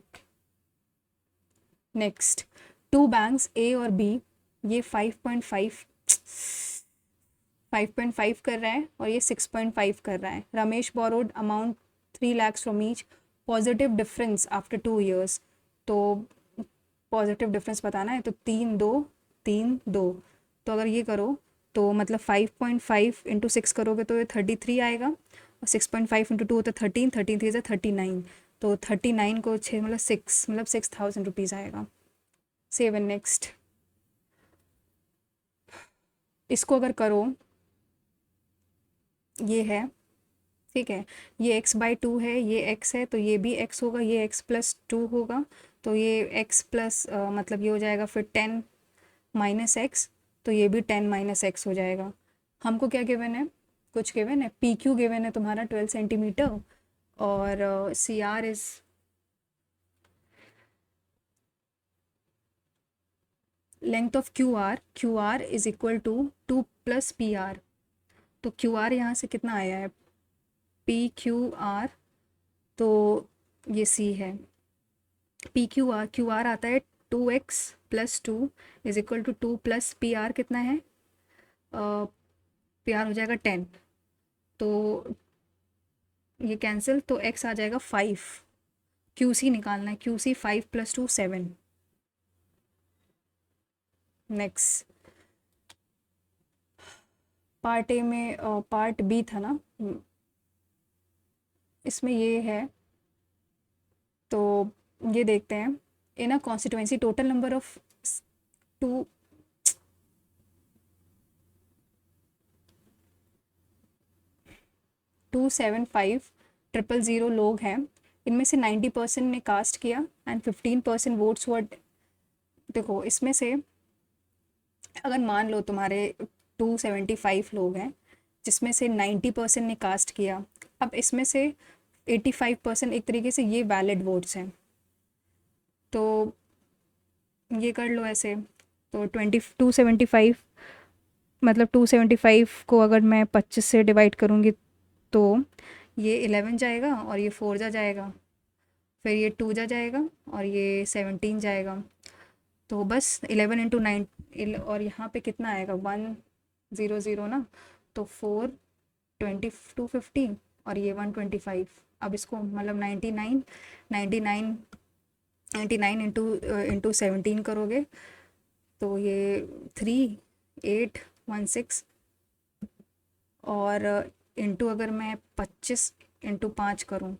नेक्स्ट, 2 बैंक्स A और B, ये 5.5 कर रहा है और ये 6.5 कर रहा है। Ramesh borrowed amount 3 lakhs from each, positive difference after 2 years, तो पॉजिटिव डिफरेंस बताना है, तो 3 2 3 2, तो अगर ये करो तो मतलब 5.5 इंटू 6 करोगे तो ये 33 आएगा, और 6.5 इंटू 2 होता है 13, 13 3 39, तो 39 को 6 मतलब 6 मतलब 6000 रुपीज़ आएगा। Save and next. इसको अगर करो, ये है, ठीक है, ये x/2 है, ये x है, तो ये भी x होगा, ये x + 2 होगा, तो ये x प्लस मतलब ये हो जाएगा फिर 10 - x, तो ये भी 10 - x हो जाएगा। हमको क्या गिवन है, कुछ गिवन है, PQ गिवन है तुम्हारा 12 सेंटीमीटर, और CR is length of QR is equal to 2 + PR, तो QR यहाँ से कितना आया है, PQR, तो ये C है, QR आता है 2x + 2 is equal to 2 + PR कितना है, PR हो जाएगा 10, तो ये कैंसिल, तो x आ जाएगा 5, QC निकालना है, QC 5 + 2 7। नेक्स्ट, पार्ट ए में पार्ट बी था ना, इसमें ये है, तो ये देखते हैं। इन अ कॉन्स्टिट्यूएंसी टोटल नंबर ऑफ 275,000 लोग हैं, इनमें से 90% ने कास्ट किया एंड 15% वोट्स वर, देखो इसमें से अगर मान लो तुम्हारे 275 लोग हैं, जिसमें से 90% ने कास्ट किया। अब इसमें से 85% एक तरीके से ये वैलिड वोट्स हैं, तो ये कर लो ऐसे। तो 275, मतलब 275 को अगर मैं 25 से डिवाइड करूँगी तो ये 11 जाएगा और ये 4 जा जाएगा, फिर ये 2 जा जाएगा और ये 17 जाएगा। तो बस 11 इंटू 9, और यहाँ पे कितना आएगा 100 ना, तो 4 250 और ये 125। अब इसको मतलब 99 इंटू 17 करोगे तो ये 3816, और इंटू अगर मैं 25 इंटू 5 करूँ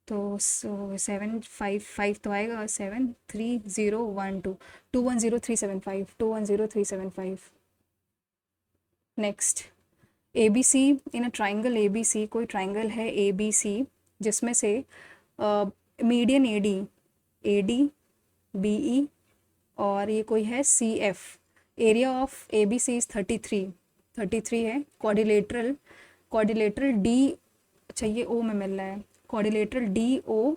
तो 755 तो आएगा, 73012, 210375। Next, A B C in a triangle A B C, कोई ट्राइंगल है ए बी सी जिसमें से median A D B E और ये कोई है C F. Area of A B C is 33 है। क्वाड्रिलेटरल डी, अच्छा ये ओ में मिल रहा है, क्वाड्रिलेटरल डी ओ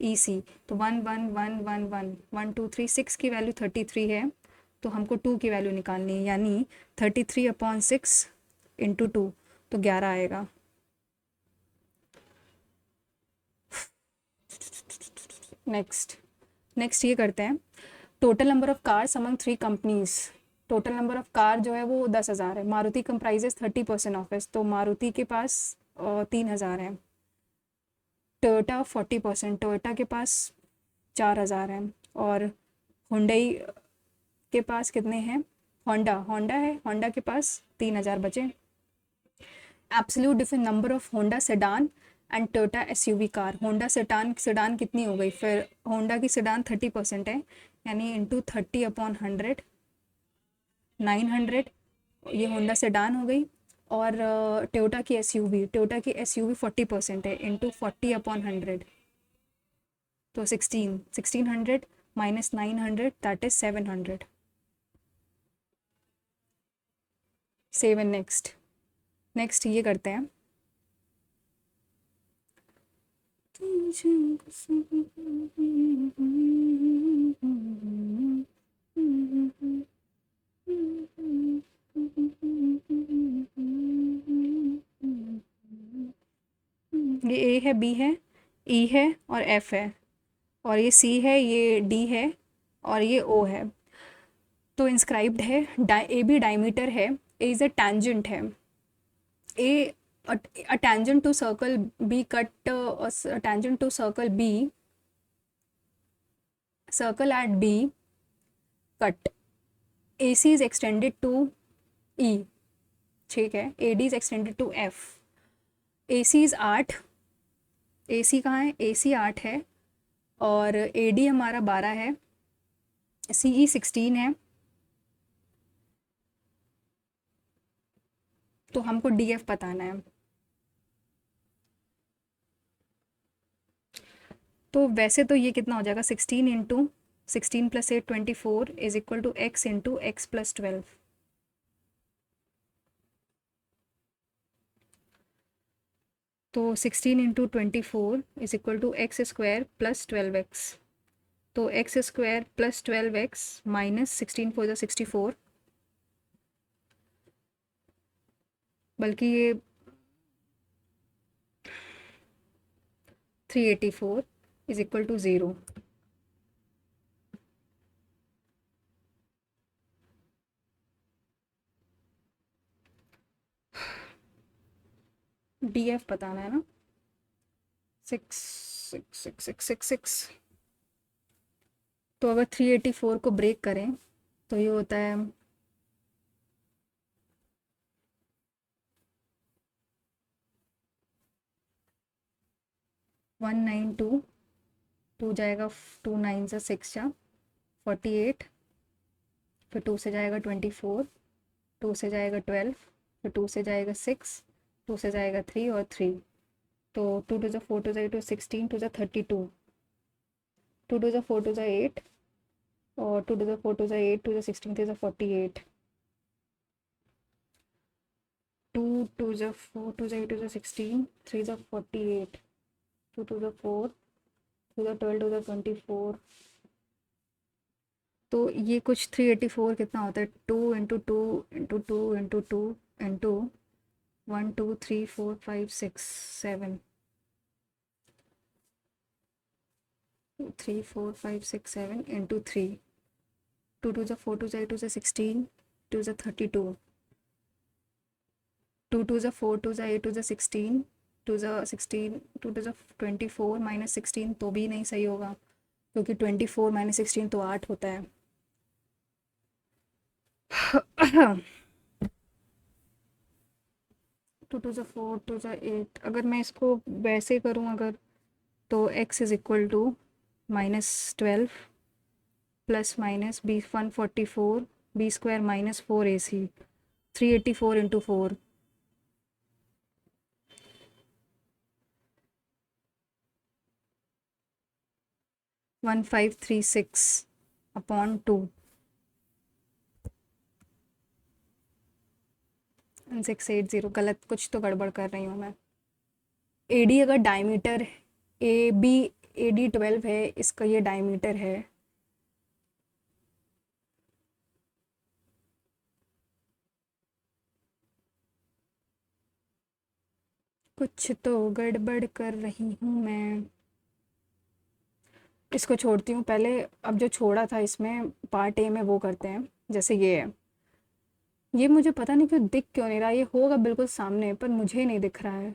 ई सी, तो 1 1 1 1 1 1 2 3 6 की वैल्यू 33 है, तो हमको 2 की वैल्यू निकालनी है, यानी 33/6 इंटू 2, तो 11 आएगा। नेक्स्ट ये करते हैं, total number of cars among 3 companies. Total number of car जो है वो 10,000 है। मारुति कंप्राइजेस 30% ऑफिस, तो मारुति के पास 3,000 है। टोयोटा 40%, टोयोटा के पास 4,000 है। और हुंडई के पास कितने हैं, होंडा है, होंडा के पास 3,000 बचे। Absolute different number of Honda sedan and Toyota SUV car. Honda sedan कितनी हो गई, फिर होंडा की सेडान 30% है, यानी इंटू 30/100, 900, ये होंडा सेडान हो गई। और टोयोटा की एसयूवी 40% है, इंटू 40/100, तो 1600 minus 900, that is 700। Seven. Next ये करते हैं, ये ए है, बी है, ई है और एफ है, और ये सी है, ये डी है और ये ओ है। तो इंस्क्राइब्ड है ए बी डायमीटर है, ए इज़ अ टैंजेंट है, ए a tangent to circle B cut a tangent to circle B, circle at B cut, AC is extended to E, ठीक है, AD is extended to F, AC is 8, AC कहाँ है, AC 8 है और AD हमारा 12 है, CE 16 है, तो हमको DF बताना है। तो वैसे तो ये कितना हो जाएगा, 16 into 16 + 8 24 is equal to x into x plus 12। तो 16 into 24 is equal to x² + 12x, तो x² + 12x माइनस 16 4 = 64, बल्कि ये 384 इज इक्वल टू 0। DF बताना है ना, 66666। तो अगर 384 को ब्रेक करें तो ये होता है 192, 2 जाएगा, 2 9 से 6 जा 48, फिर 2 से जाएगा 24, 2 से जाएगा 12, फिर 2 से जाएगा 6, 2 से जाएगा 3 और 3, तो 2 2 4 2 8 16, 2 32, 2 2 4 2 8 और 2 2 4 2 8, 2 16 3 48। 2 2 जा 4 2 जा 8 2 जा 16 3 जा 48 2 2 जा 4 2 जा 12 2 जा 24 तो ये कुछ 384 कितना होता है 2 इंटू 2 इंटू 2 इंटू 2 1 2 3 4 5 6 7 3 4 5 6 7 इंटू 3 2 2 जा 4 2 जा 8 2 जा 16 2 जा 32 2 2 जा 4 2 जा 8 2 जा 16 2 जा 16 2 2 जा 24 माइनस 16 तो भी नहीं सही होगा क्योंकि 24 माइनस 16 तो 8 होता है 2 2 जा 4 2 जा 8 अगर मैं इसको वैसे करूँ अगर तो x is equal to -12 plus minus b 144 b square minus 4ac 384 into 4 1536 upon 2 680 गलत कुछ तो गड़बड़ कर रही हूँ मैं AD अगर डायमीटर AB AD 12 है इसका ये डायमीटर है कुछ तो गड़बड़ कर रही हूँ मैं इसको छोड़ती हूँ पहले अब जो छोड़ा था इसमें पार्ट ए में वो करते हैं जैसे ये है ये मुझे पता नहीं क्यों दिख क्यों नहीं रहा ये होगा बिल्कुल सामने पर मुझे नहीं दिख रहा है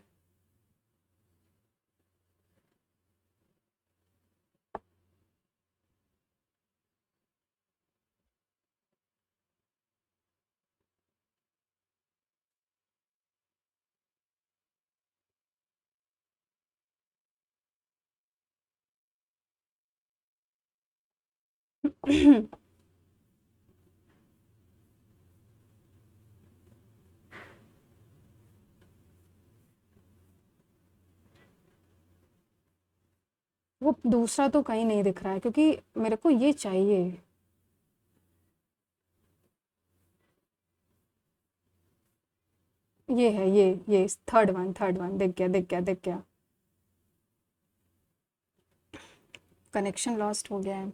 वो दूसरा तो कहीं नहीं दिख रहा है क्योंकि मेरे को ये चाहिए ये है ये थर्ड वन दिख गया कनेक्शन लॉस्ट हो गया है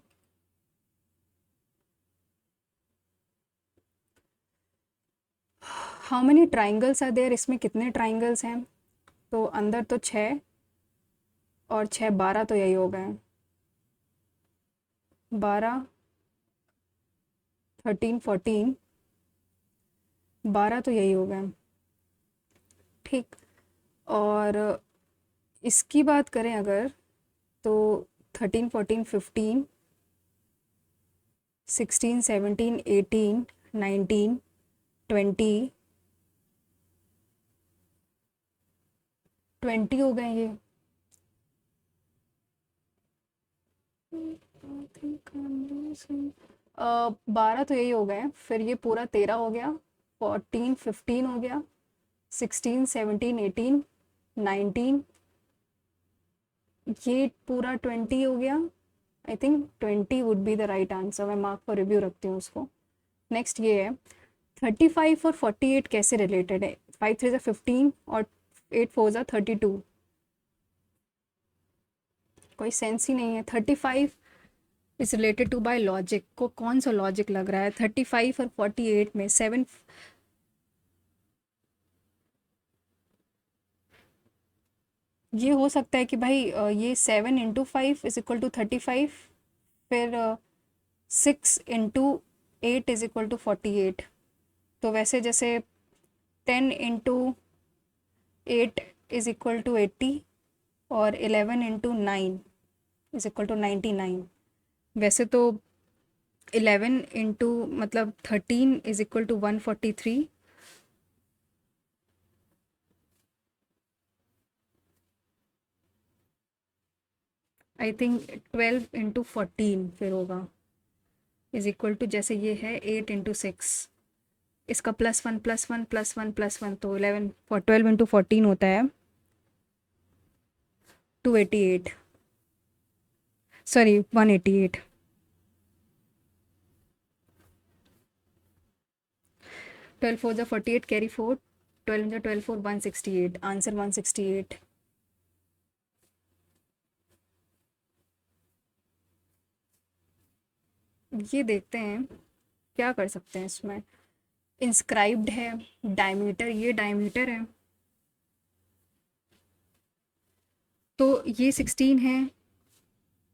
how many triangles are there इसमें कितने ट्राइंगल्स हैं तो अंदर तो 6 और 6 12 तो यही हो गए 12 13 14 12 तो यही हो गए ठीक और इसकी बात करें अगर तो 13 14 15 16 17 18 19 20 20 हो गए ये 12 तो यही हो गए फिर ये पूरा 13 हो गया 14 15 हो गया 16 17 18 19 ये पूरा 20 हो गया I think 20 would be the right answer मैं मार्क पर रिव्यू रखती हूँ उसको नेक्स्ट ये है 35 और 48 कैसे रिलेटेड है 5 3 15 और 8 4 32 कोई सेंस ही नहीं है 35 is related to by logic को कौन सा लॉजिक लग रहा है 35 और 48 में 7 ये हो सकता है कि भाई ये 7 इंटू 5 इज इक्वल टू 35 फिर 6 इंटू 8 इज इक्वल टू 48 तो वैसे जैसे 10 इंटू 8 इज इक्वल टू 80 और 11 इंटू 9 इज इक्वल टू 99 वैसे तो 11 इंटू मतलब 13 is equal to 143 I think 12 into 14 फिर होगा इज इक्वल टू जैसे ये है 8 इंटू 6 इसका +1 +1 +1 +1 तो 11 फॉर 12 इंटू 14 होता है 288 सॉरी 188 12 4 जा 48 कैरी 4 12 इंटू 12 4 168, आंसर 168। ये देखते हैं क्या कर सकते हैं इसमें। इंस्क्राइब्ड है डायमीटर, ये डायमीटर है तो ये 16 है।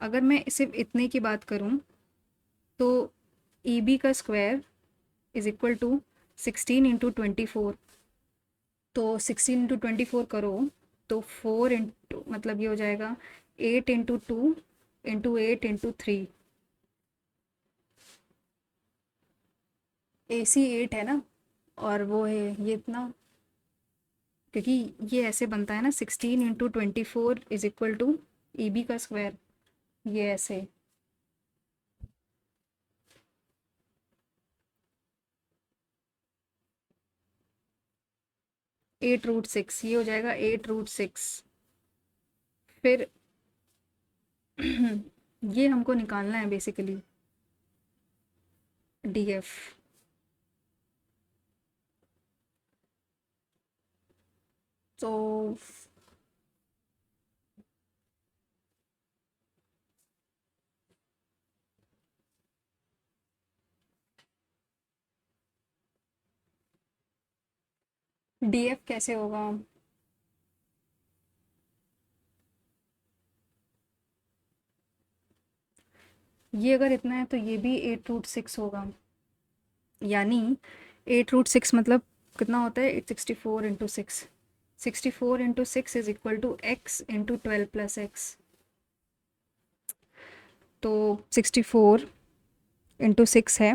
अगर मैं सिर्फ इतने की बात करूं तो ई बी का square is equal to 16 into 24। तो 16 इंटू 24 करो तो 4 इंटू मतलब ये हो जाएगा 8 इंटू 2 इंटू 8 इंटू 3। ए सी 8 है ना, और वो है ये इतना, क्योंकि ये ऐसे बनता है ना 16 into 24 is equal to E B का स्क्वायर, ये ऐसे। 8√6 ये हो जाएगा 8√6। फिर ये हमको निकालना है बेसिकली डी एफ। तो डी एफ कैसे होगा? ये अगर इतना है तो ये भी 8√6 होगा, यानी 8√6 मतलब कितना होता है? 864 into 6। 64 into 6 is equal to x into 12 plus x. तो 64 इंटू 6 है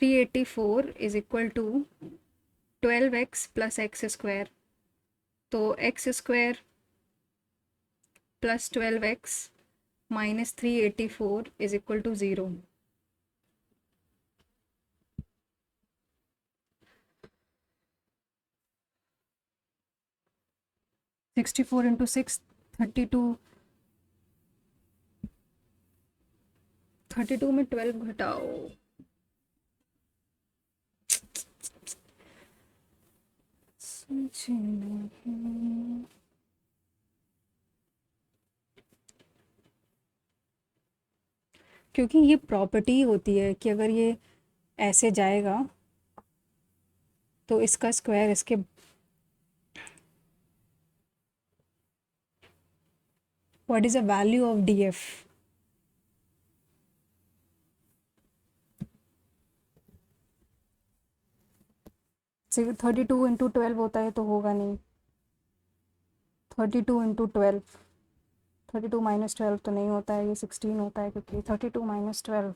384 is equal to 12x plus x square. तो x square plus 12x minus 384 is equal to 0। 64 into 6 32। 32 में 12 घटाओ। क्योंकि ये प्रॉपर्टी होती है कि अगर ये ऐसे जाएगा तो इसका स्क्वायर इसके, what is the value of D F? सिर्फ 32 इंटू 12 होता है तो होगा नहीं। 32 इंटू 12, 32 - 12 तो नहीं होता है, ये 16 होता है क्योंकि 32 - 12।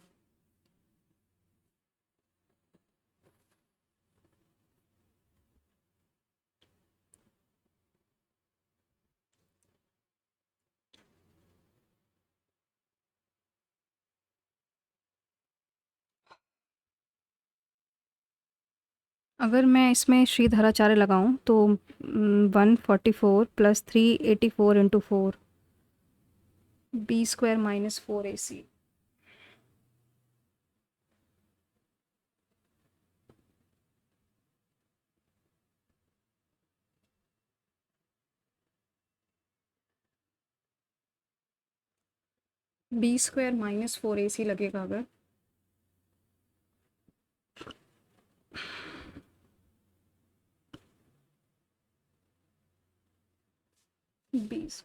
अगर मैं इसमें श्रीधराचार्य लगाऊं तो 144 plus 384 into 4, B² minus 4AC। B² minus 4AC लगेगा अगर। B²।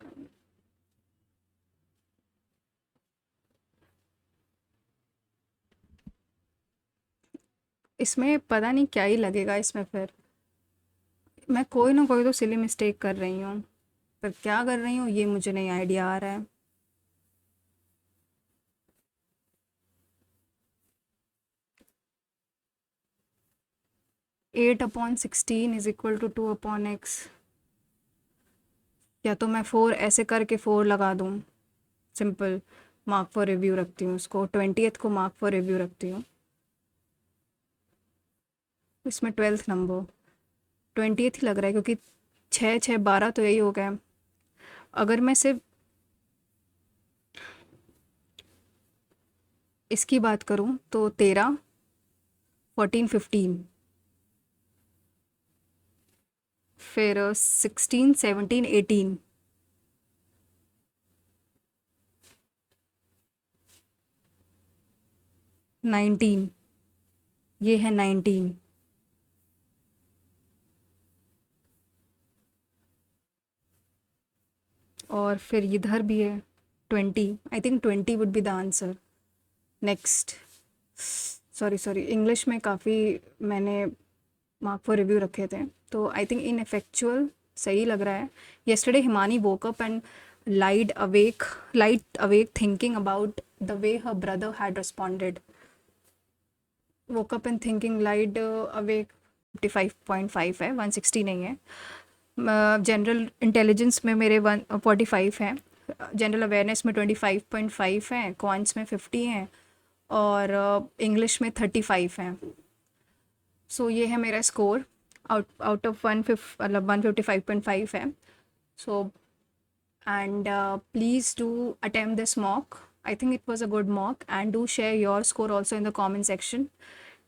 इसमें पता नहीं क्या ही लगेगा इसमें फिर। मैं कोई ना कोई तो सिली मिस्टेक कर रही हूँ, पर क्या कर रही हूँ ये मुझे नहीं आइडिया आ रहा है। 8/16 इज इक्वल टू 2/x। या तो मैं 4 ऐसे करके 4 लगा दूँ, सिंपल। मार्क फॉर रिव्यू रखती हूँ उसको, 20th को मार्क फॉर रिव्यू रखती हूँ। इसमें 12th नंबर 20th ही लग रहा है क्योंकि 6 6 12 तो यही हो गया। अगर मैं सिर्फ इसकी बात करूँ तो 13 14 15। फिर 16, 17, 18, 19, ये है 19, और फिर इधर भी है 20. I think 20 would be the answer. Next. Sorry English में काफ़ी मैंने मार्क फॉर रिव्यू रखे थे, तो आई थिंक इनफेक्चुअल सही लग रहा है. Yesterday Himani woke up and light awake thinking about the way her brother had responded. Woke up and thinking light awake 55.5 है, 160 नहीं है. जनरल इंटेलिजेंस में मेरे 145 हैं, जनरल अवेयरनेस में 25.5 हैं, क्वांट्स में 50 हैं, और इंग्लिश में 35 हैं. सो ये है मेरा स्कोर. आउट ऑफ 155.5 है. So and please do attempt this mock. I think it was a good mock, and do share your score also in the comment section.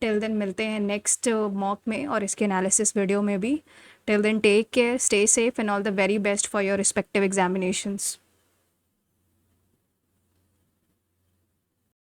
Till then मिलते हैं नेक्स्ट मॉक में और इसके एनालिसिस वीडियो में भी. Till then take care, stay safe, and all the very best for your respective examinations.